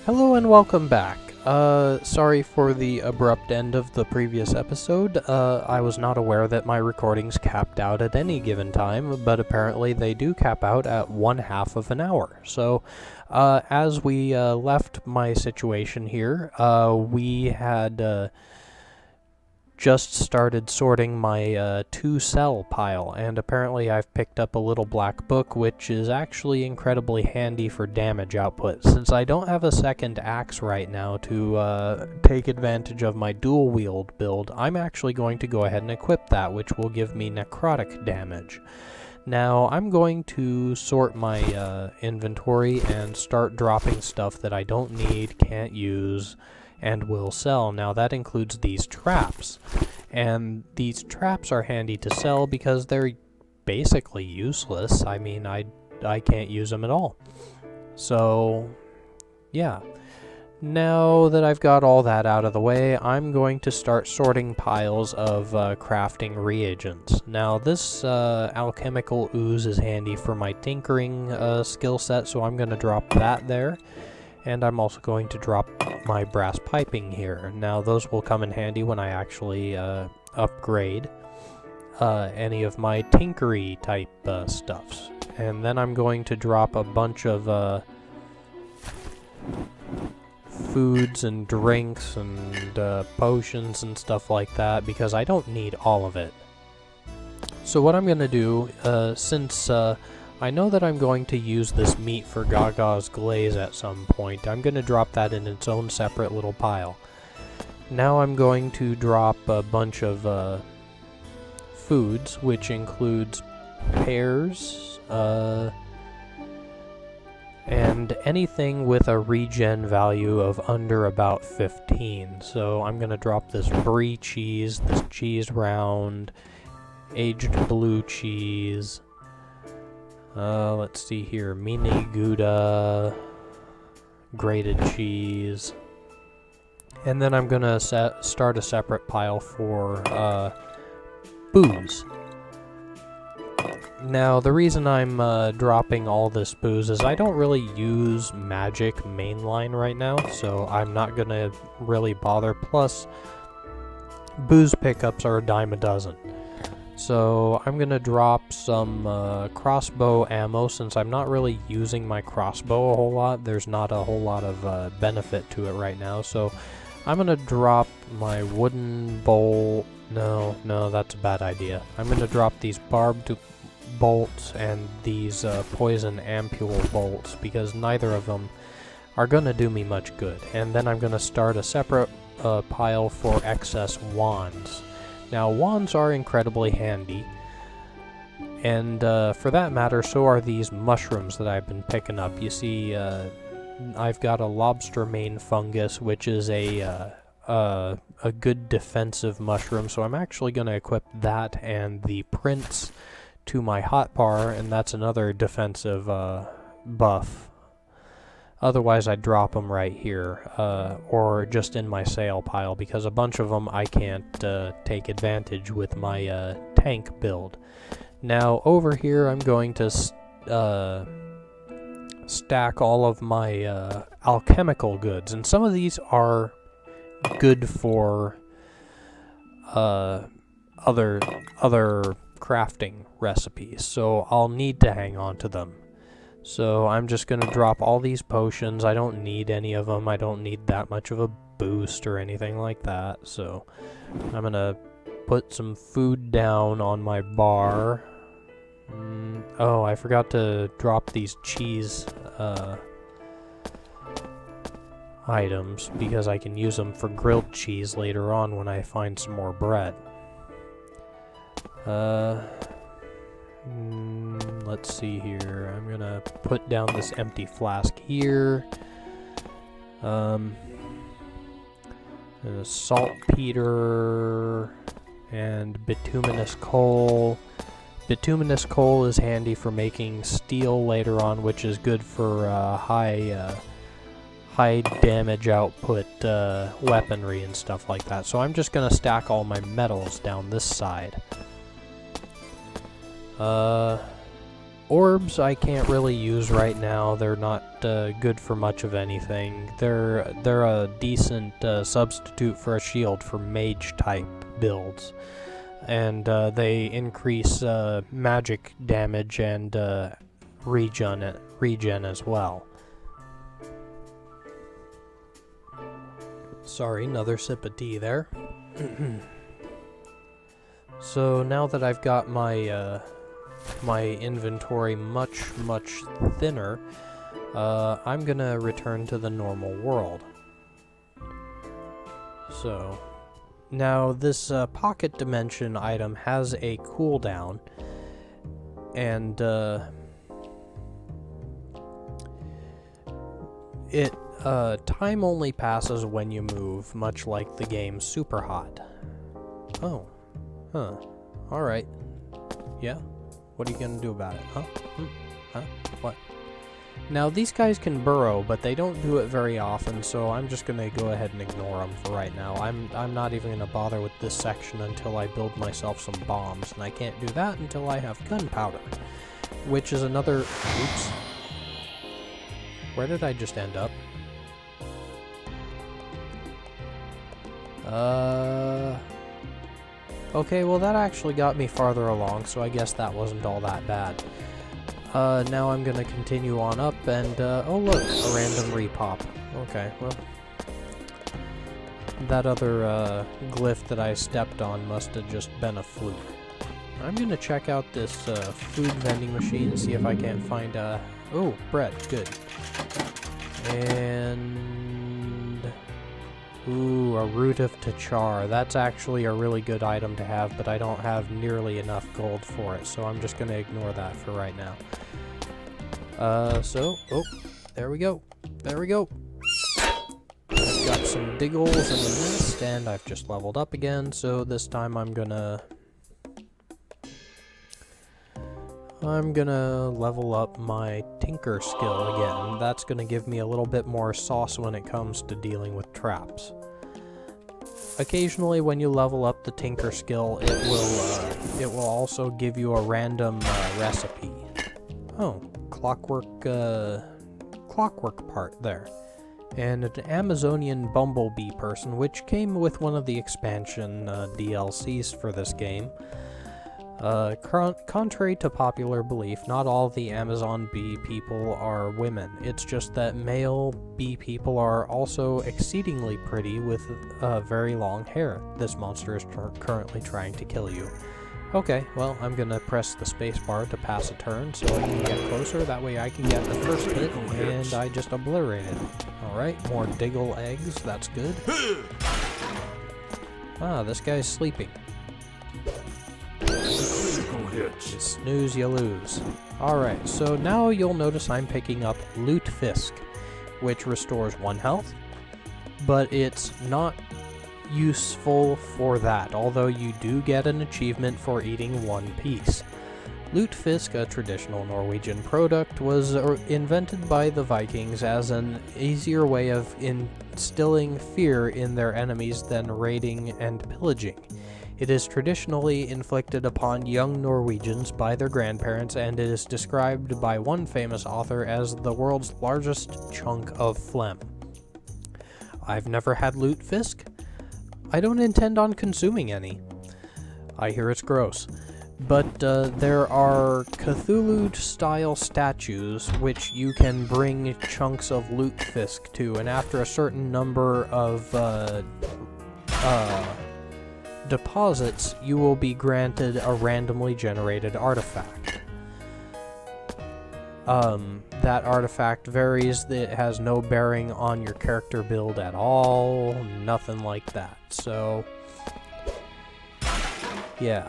Hello and welcome back. Sorry for the abrupt end of the previous episode. I was not aware that my recordings capped out at any given time, but apparently they do cap out at 1/2 of an hour. So, as we left my situation here, we had just started sorting my 2-cell pile, and apparently I've picked up a little black book, which is actually incredibly handy for damage output. Since I don't have a second axe right now to take advantage of my dual wield build, I'm actually going to go ahead and equip that, which will give me necrotic damage. Now, I'm going to sort my inventory and start dropping stuff that I don't need, can't use, and will sell. Now that includes these traps, and these traps are handy to sell because they're basically useless. I mean, I can't use them at all. So yeah, now that I've got all that out of the way, I'm going to start sorting piles of crafting reagents. Now this alchemical ooze is handy for my tinkering skill set, so I'm going to drop that there. And I'm also going to drop my brass piping here. Now those will come in handy when I actually upgrade any of my tinkery type stuffs. And then I'm going to drop a bunch of foods and drinks and potions and stuff like that, because I don't need all of it. So what I'm going to do, since I know that I'm going to use this meat for Gaga's glaze at some point, I'm going to drop that in its own separate little pile. Now I'm going to drop a bunch of foods, which includes pears, and anything with a regen value of under about 15. So I'm going to drop this brie cheese, this cheese round, aged blue cheese, let's see here, mini Gouda, grated cheese, and then I'm gonna start a separate pile for booze. Now the reason I'm dropping all this booze is I don't really use magic mainline right now, so I'm not gonna really bother. Plus, booze pickups are a dime a dozen. So I'm gonna drop some crossbow ammo, since I'm not really using my crossbow a whole lot. There's not a whole lot of benefit to it right now. So I'm gonna drop my wooden bowl. No, that's a bad idea. I'm gonna drop these barbed bolts and these poison ampule bolts, because neither of them are gonna do me much good. And then I'm gonna start a separate pile for excess wands. Now, wands are incredibly handy, and for that matter, so are these mushrooms that I've been picking up. You see, I've got a lobster mane fungus, which is a good defensive mushroom, so I'm actually going to equip that and the prince to my hotbar, and that's another defensive buff. Otherwise, I'd drop them right here, or just in my sale pile, because a bunch of them I can't take advantage with my tank build. Now, over here, I'm going to stack all of my alchemical goods, and some of these are good for other crafting recipes, so I'll need to hang on to them. So I'm just going to drop all these potions. I don't need any of them. I don't need that much of a boost or anything like that. So I'm going to put some food down on my bar. Oh, I forgot to drop these cheese items, because I can use them for grilled cheese later on when I find some more bread. Let's see here. I'm gonna put down this empty flask here. And a saltpeter and bituminous coal. Bituminous coal is handy for making steel later on, which is good for high damage output weaponry and stuff like that. So I'm just gonna stack all my metals down this side. Orbs I can't really use right now. They're not good for much of anything. They're a decent substitute for a shield for mage type builds, and they increase magic damage and regen as well. Sorry, another sip of tea there. So now that I've got my my inventory much thinner, I'm gonna return to the normal world. So now this pocket dimension item has a cooldown, and it time only passes when you move, much like the game Super Hot. Oh. Huh. Alright. Yeah? What are you gonna do about it? Huh? Huh? What? Now, these guys can burrow, but they don't do it very often, so I'm just gonna go ahead and ignore them for right now. I'm not even gonna bother with this section until I build myself some bombs, and I can't do that until I have gunpowder. Which is another... Oops. Where did I just end up? Okay, well that actually got me farther along, so I guess that wasn't all that bad. Now I'm gonna continue on up, and, oh look, a random repop. Okay, well... That other, glyph that I stepped on must have just been a fluke. I'm gonna check out this, food vending machine and see if I can't find, oh, bread, good. And... Ooh, a root of Tachar. That's actually a really good item to have, but I don't have nearly enough gold for it, so I'm just gonna ignore that for right now. Oh, there we go. There we go. I've got some diggles in the nest, and I've just leveled up again, so this time I'm gonna level up my tinker skill again. That's gonna give me a little bit more sauce when it comes to dealing with traps. Occasionally when you level up the tinker skill, it will also give you a random recipe. Oh, clockwork part there. And an Amazonian bumblebee person, which came with one of the expansion DLCs for this game. Contrary to popular belief, not all the Amazon bee people are women. It's just that male bee people are also exceedingly pretty with very long hair. This monster is currently trying to kill you. Okay, well, I'm gonna press the spacebar to pass a turn so I can get closer. That way I can get the first hit, and I just obliterated it. Alright, more diggle eggs. That's good. Ah, this guy's sleeping. You snooze, you lose. Alright, so now you'll notice I'm picking up Loot Fisk, which restores 1 health, but it's not useful for that, although you do get an achievement for eating 1 piece. Loot Fisk, a traditional Norwegian product, was invented by the Vikings as an easier way of instilling fear in their enemies than raiding and pillaging. It is traditionally inflicted upon young Norwegians by their grandparents, and it is described by one famous author as the world's largest chunk of phlegm. I've never had Loot Fisk. I don't intend on consuming any. I hear it's gross. But there are Cthulhu-style statues which you can bring chunks of Loot Fisk to, and after a certain number of deposits, you will be granted a randomly generated artifact. That artifact varies. It has no bearing on your character build at all, nothing like that. So, yeah.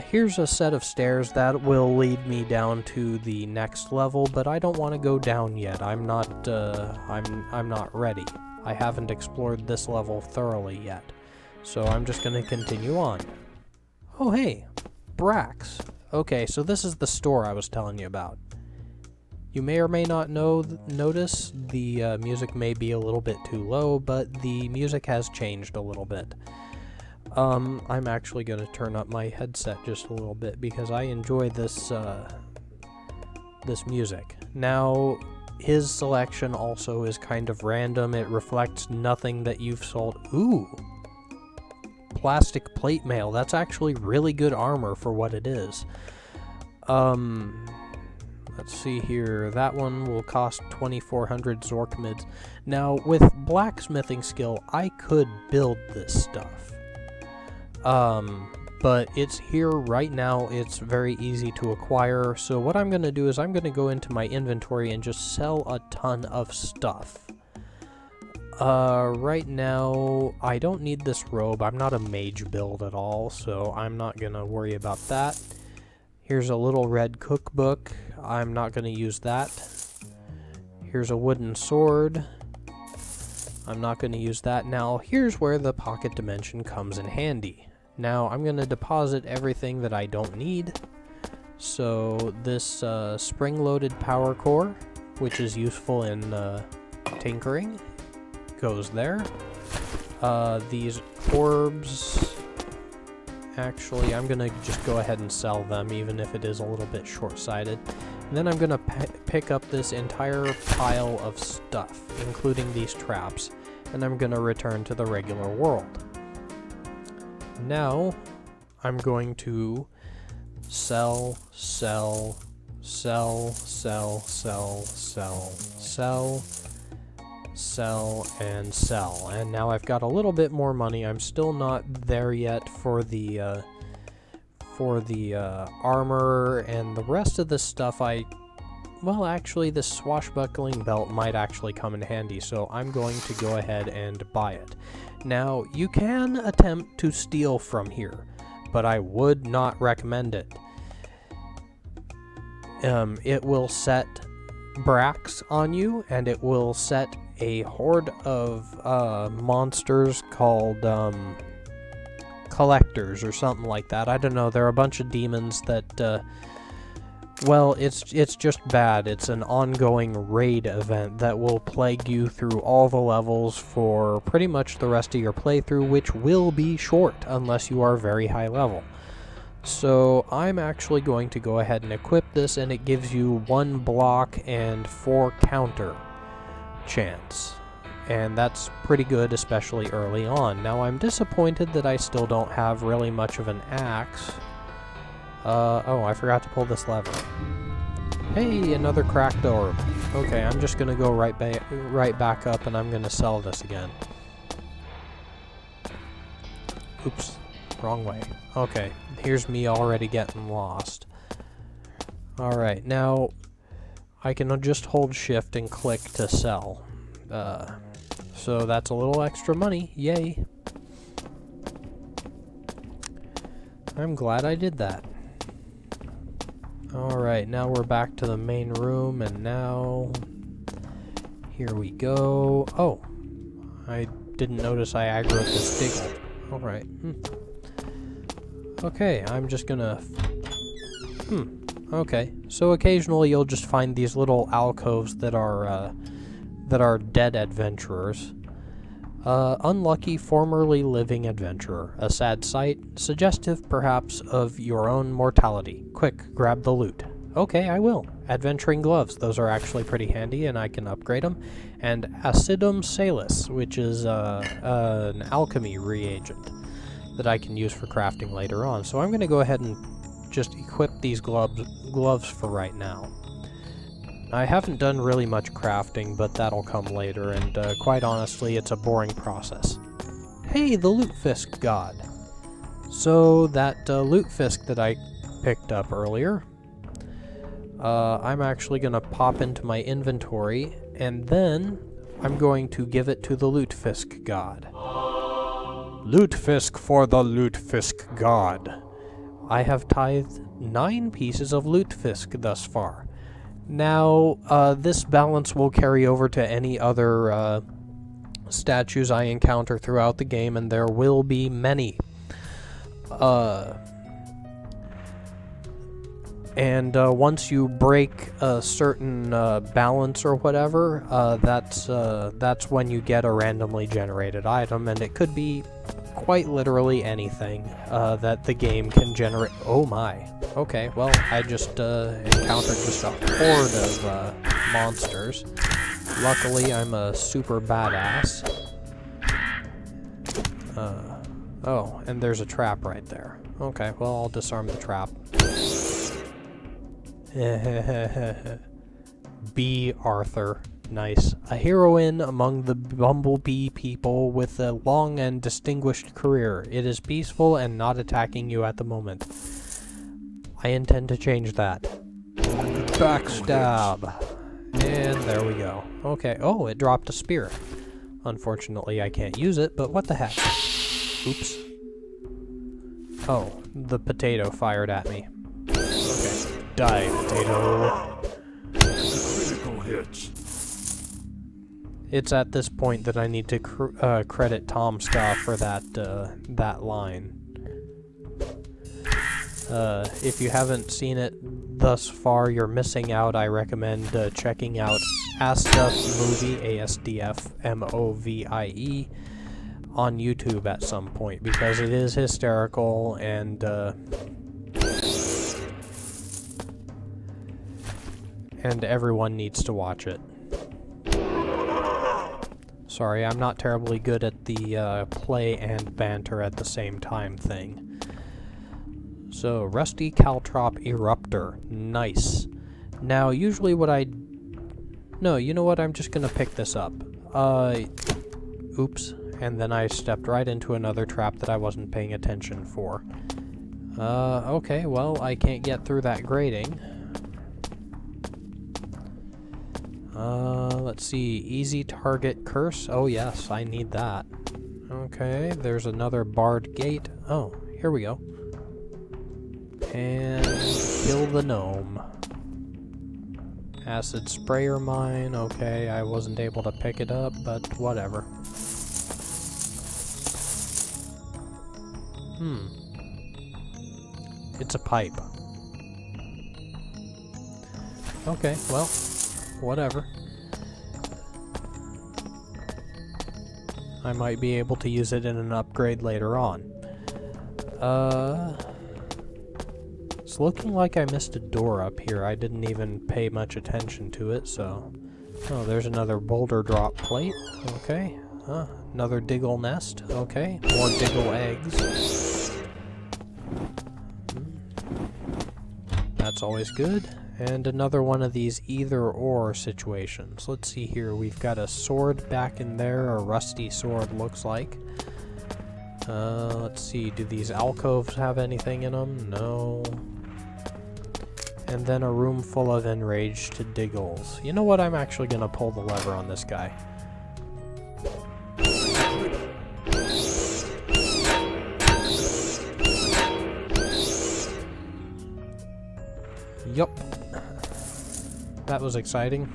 Here's a set of stairs that will lead me down to the next level, but I don't want to go down yet. I'm not ready. I haven't explored this level thoroughly yet. So I'm just gonna continue on. Oh hey, Brax. Okay, so this is the store I was telling you about. You may or may not notice the music may be a little bit too low, but the music has changed a little bit. I'm actually gonna turn up my headset just a little bit because I enjoy this this music. Now, his selection also is kind of random. It reflects nothing that you've sold. Ooh! Plastic plate mail. That's actually really good armor for what it is. Let's see here. That one will cost 2,400 Zorkmids. Now, with blacksmithing skill, I could build this stuff. But it's here right now. It's very easy to acquire. So what I'm going to do is I'm going to go into my inventory and just sell a ton of stuff. Right now, I don't need this robe. I'm not a mage build at all, so I'm not going to worry about that. Here's a little red cookbook. I'm not going to use that. Here's a wooden sword. I'm not going to use that. Now, here's where the pocket dimension comes in handy. Now, I'm going to deposit everything that I don't need. So, this spring-loaded power core, which is useful in tinkering, goes there. These orbs... Actually, I'm going to just go ahead and sell them, even if it is a little bit short-sighted. And then I'm going to pick up this entire pile of stuff, including these traps, and I'm going to return to the regular world. Now, I'm going to sell, and sell, and now I've got a little bit more money. I'm still not there yet for the armor and the rest of the stuff. Well, actually, this swashbuckling belt might actually come in handy, so I'm going to go ahead and buy it. Now, you can attempt to steal from here, but I would not recommend it. It will set bracks on you, and it will set a horde of monsters called collectors or something like that. I don't know. There are a bunch of demons that well, it's just bad. It's an ongoing raid event that will plague you through all the levels for pretty much the rest of your playthrough, which will be short unless you are very high level. So I'm actually going to go ahead and equip this, and it gives you 1 block and 4 counter chance. And that's pretty good, especially early on. Now, I'm disappointed that I still don't have really much of an axe. Oh, I forgot to pull this lever. Hey, another cracked orb. Okay, I'm just gonna go right back up, and I'm gonna sell this again. Oops, wrong way. Okay, here's me already getting lost. Alright, now I can just hold shift and click to sell. So that's a little extra money. Yay. I'm glad I did that. Alright, now we're back to the main room, and now... Here we go. Oh, I didn't notice I aggroed this diggle. Alright. Okay, I'm just gonna... Okay, so occasionally you'll just find these little alcoves that are dead adventurers. Unlucky formerly living adventurer. A sad sight, suggestive perhaps of your own mortality. Quick, grab the loot. Okay, I will. Adventuring gloves, those are actually pretty handy and I can upgrade them. And acidum salis, which is an alchemy reagent that I can use for crafting later on. So I'm going to go ahead and just equip these gloves for right now. I haven't done really much crafting, but that'll come later, and quite honestly, it's a boring process. Hey, the Lutefisk god! So, that Lutefisk that I picked up earlier, I'm actually going to pop into my inventory, and then I'm going to give it to the Lutefisk god. Lutefisk for the Lutefisk god. I have tithed 9 pieces of Lutefisk thus far. Now, this balance will carry over to any other statues I encounter throughout the game, and there will be many. Once you break a certain balance or whatever, that's when you get a randomly generated item, and it could be quite literally anything that the game can generate. Oh my. Okay, well, I just encountered just a horde of monsters. Luckily, I'm a super badass. Oh, and there's a trap right there. Okay, well, I'll disarm the trap. B. Arthur. Nice. A heroine among the bumblebee people with a long and distinguished career. It is peaceful and not attacking you at the moment. I intend to change that. Backstab. And there we go. Okay. Oh, it dropped a spear. Unfortunately, I can't use it, but what the heck? Oops. Oh, the potato fired at me. Okay. Die, potato. Critical hits. It's at this point that I need to credit Tom Ska for that line. If you haven't seen it thus far, you're missing out. I recommend checking out ASDF Movie, ASDF MOVIE, on YouTube at some point, because it is hysterical and everyone needs to watch it. Sorry, I'm not terribly good at the play and banter at the same time thing. So, Rusty Caltrop Eruptor. Nice. Now, usually what No, you know what? I'm just gonna pick this up. Oops. And then I stepped right into another trap that I wasn't paying attention for. Okay, well, I can't get through that grating. Let's see. Easy target curse. Oh, yes, I need that. Okay, there's another barred gate. Oh, here we go. And kill the gnome. Acid sprayer mine. Okay, I wasn't able to pick it up, but whatever. It's a pipe. Okay, well, whatever. I might be able to use it in an upgrade later on. It's looking like I missed a door up here. I didn't even pay much attention to it, so... Oh, there's another boulder drop plate. Okay. Another diggle nest. Okay. More diggle eggs. That's always good. And another one of these either-or situations. Let's see here. We've got a sword back in there. A rusty sword, looks like. Let's see. Do these alcoves have anything in them? No. And then a room full of enraged diggles. You know what? I'm actually going to pull the lever on this guy. Yup. That was exciting.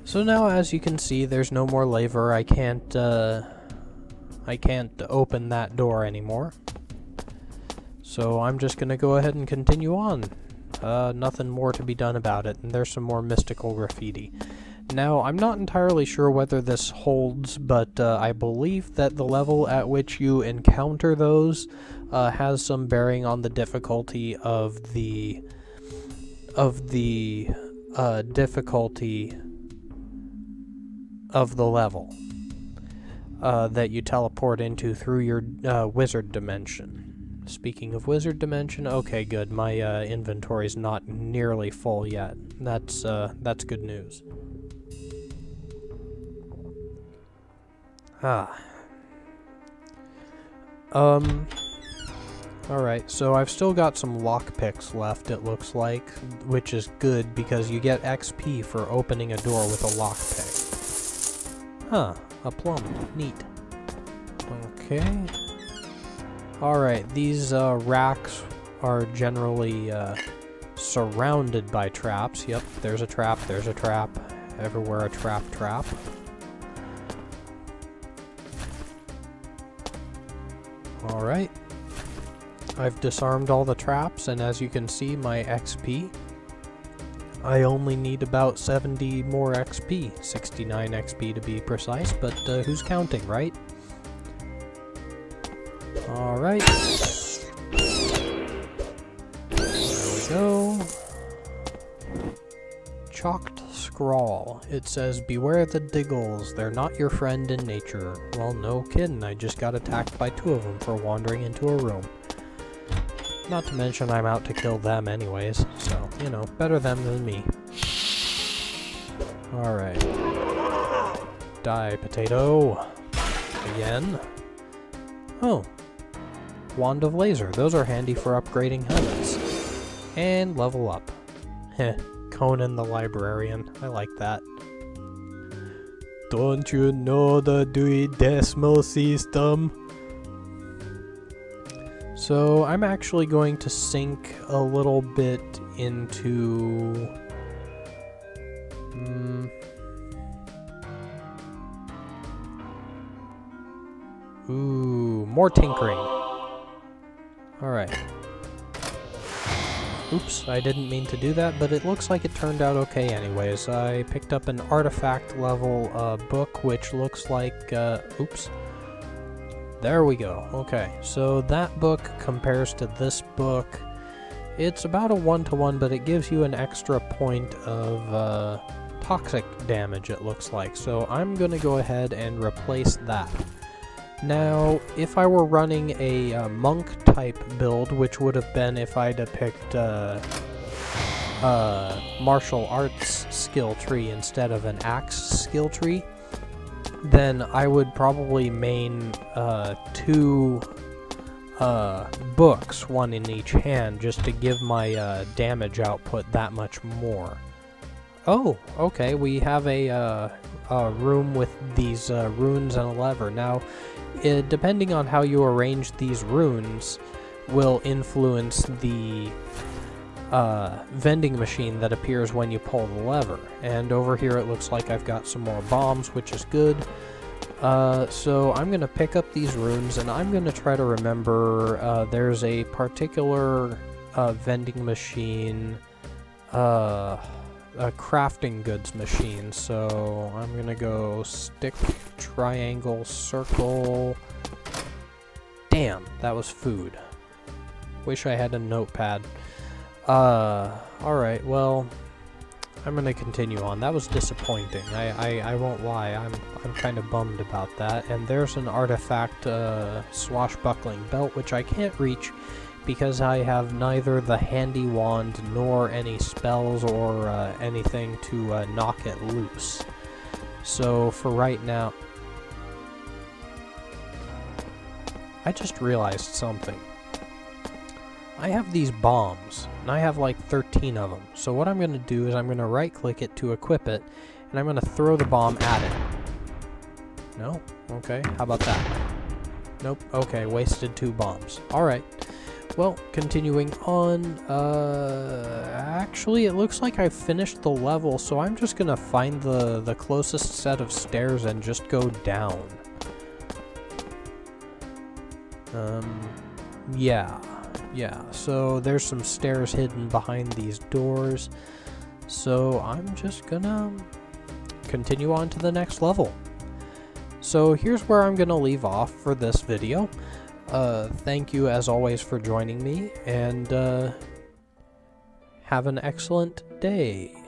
So now, as you can see, there's no more lever. I can't open that door anymore. So I'm just gonna go ahead and continue on. Nothing more to be done about it, and there's some more mystical graffiti. Now, I'm not entirely sure whether this holds, but I believe that the level at which you encounter those has some bearing on the difficulty of the difficulty of the level that you teleport into through your wizard dimension. Speaking of wizard dimension, okay, good. My inventory's not nearly full yet. That's good news. Alright, so I've still got some lockpicks left, it looks like, which is good because you get XP for opening a door with a lockpick. Huh, a plum. Neat. Okay. Alright, these racks are generally surrounded by traps. Yep, there's a trap, everywhere a trap. Alright. I've disarmed all the traps, and as you can see, my XP I only need about 70 more XP, 69 XP to be precise, but who's counting, right? Alright. There we go. Chalked scrawl. It says, beware the diggles, they're not your friend in nature. Well, no kidding, I just got attacked by 2 of them for wandering into a room. Not to mention I'm out to kill them anyways, so, you know, better them than me. Alright. Die, potato. Again. Oh. Wand of laser. Those are handy for upgrading helmets. And level up. Heh. Conan the librarian. I like that. Don't you know the Dewey Decimal System? So I'm actually going to sink a little bit into... Ooh, more tinkering. Alright. Oops, I didn't mean to do that, but it looks like it turned out okay anyways. I picked up an artifact level book, which looks like... oops. There we go. Okay, so that book compares to this book. It's about a 1-to-1, but it gives you an extra point of toxic damage, it looks like. So I'm going to go ahead and replace that. Now, if I were running a monk-type build, which would have been if I'd have picked martial arts skill tree instead of an axe skill tree, then I would probably main 2 books, 1 in each hand, just to give my damage output that much more. Oh, okay, we have a room with these runes and a lever. Now, depending on how you arrange these runes will influence the vending machine that appears when you pull the lever. And over here it looks like I've got some more bombs, which is good. So I'm going to pick up these runes, and I'm going to try to remember there's a particular vending machine, a crafting goods machine. So I'm going to go stick, triangle, circle. Damn, that was food. Wish I had a notepad. Alright, well, I'm gonna continue on. That was disappointing. I won't lie, I'm kind of bummed about that. And there's an artifact, swashbuckling belt, which I can't reach because I have neither the handy wand nor any spells or anything to knock it loose. So for right now... I just realized something. I have these bombs, and I have like 13 of them. So what I'm going to do is I'm going to right-click it to equip it, and I'm going to throw the bomb at it. No? Okay, how about that? Nope, okay, wasted 2 bombs. Alright, well, continuing on, actually it looks like I've finished the level, so I'm just going to find the closest set of stairs and just go down. Yeah, so there's some stairs hidden behind these doors, so I'm just gonna continue on to the next level. So here's where I'm gonna leave off for this video. Thank you as always for joining me, and have an excellent day.